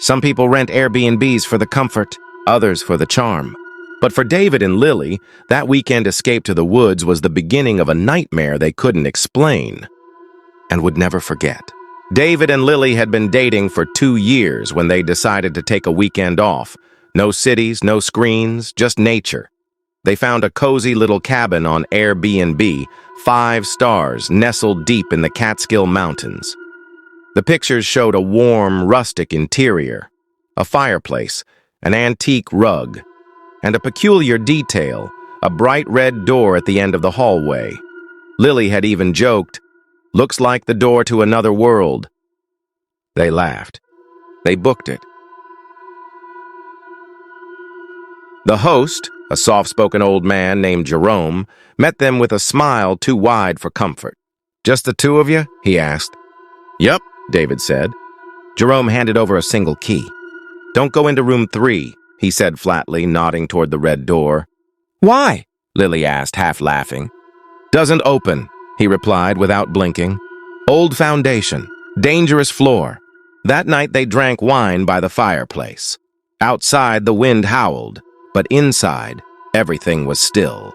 Some people rent Airbnbs for the comfort, others for the charm. But for David and Lily, that weekend escape to the woods was the beginning of a nightmare they couldn't explain and would never forget. David and Lily had been dating for 2 years when they decided to take a weekend off. No cities, no screens, just nature. They found a cozy little cabin on Airbnb, 5 stars, nestled deep in the Catskill Mountains. The pictures showed a warm, rustic interior, a fireplace, an antique rug, and a peculiar detail, a bright red door at the end of the hallway. Lily had even joked, "Looks like the door to another world." They laughed. They booked it. The host, a soft-spoken old man named Jerome, met them with a smile too wide for comfort. "Just the 2 of you?" he asked. "Yup," David said. Jerome handed over a single key. "Don't go into room 3, he said flatly, nodding toward the red door. "Why?" Lily asked, half laughing. "Doesn't open," he replied without blinking. "Old foundation, dangerous floor." That night they drank wine by the fireplace. Outside the wind howled, but inside everything was still.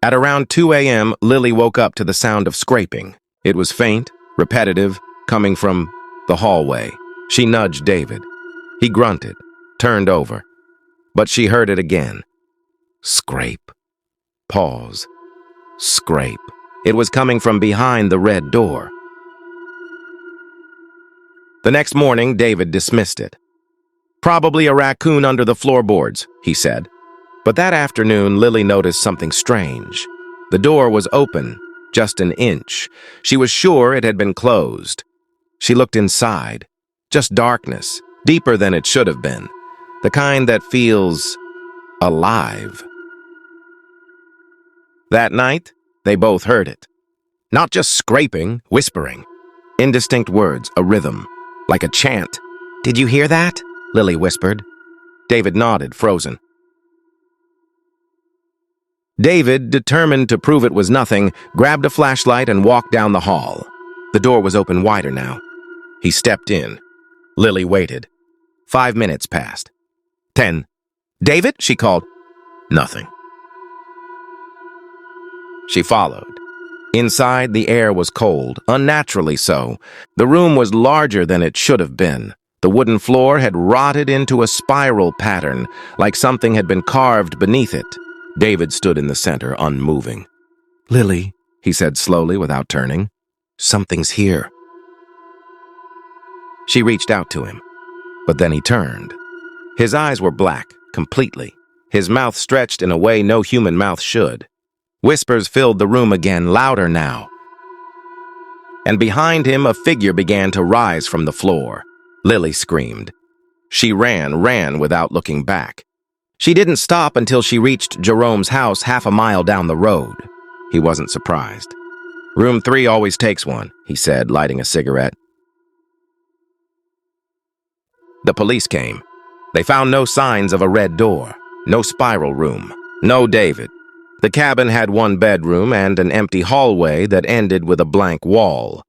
At around 2 a.m., Lily woke up to the sound of scraping. It was faint, repetitive, coming from the hallway. She nudged David. He grunted, turned over. But she heard it again. Scrape. Pause. Scrape. It was coming from behind the red door. The next morning, David dismissed it. "Probably a raccoon under the floorboards," he said. But that afternoon, Lily noticed something strange. The door was open, just an inch. She was sure it had been closed. She looked inside. Just darkness, deeper than it should have been. The kind that feels alive. That night, they both heard it. Not just scraping, whispering. Indistinct words, a rhythm, like a chant. "Did you hear that?" Lily whispered. David nodded, frozen. David, determined to prove it was nothing, grabbed a flashlight and walked down the hall. The door was open wider now. He stepped in. Lily waited. 5 minutes passed. 10. "David?" she called. Nothing. She followed. Inside, the air was cold, unnaturally so. The room was larger than it should have been. The wooden floor had rotted into a spiral pattern, like something had been carved beneath it. David stood in the center, unmoving. "Lily," he said slowly without turning, "something's here." She reached out to him, but then he turned. His eyes were black, completely. His mouth stretched in a way no human mouth should. Whispers filled the room again, louder now. And behind him, a figure began to rise from the floor. Lily screamed. She ran without looking back. She didn't stop until she reached Jerome's house half a mile down the road. He wasn't surprised. "Room 3 always takes one," he said, lighting a cigarette. The police came. They found no signs of a red door, no spiral room, no David. The cabin had 1 bedroom and an empty hallway that ended with a blank wall.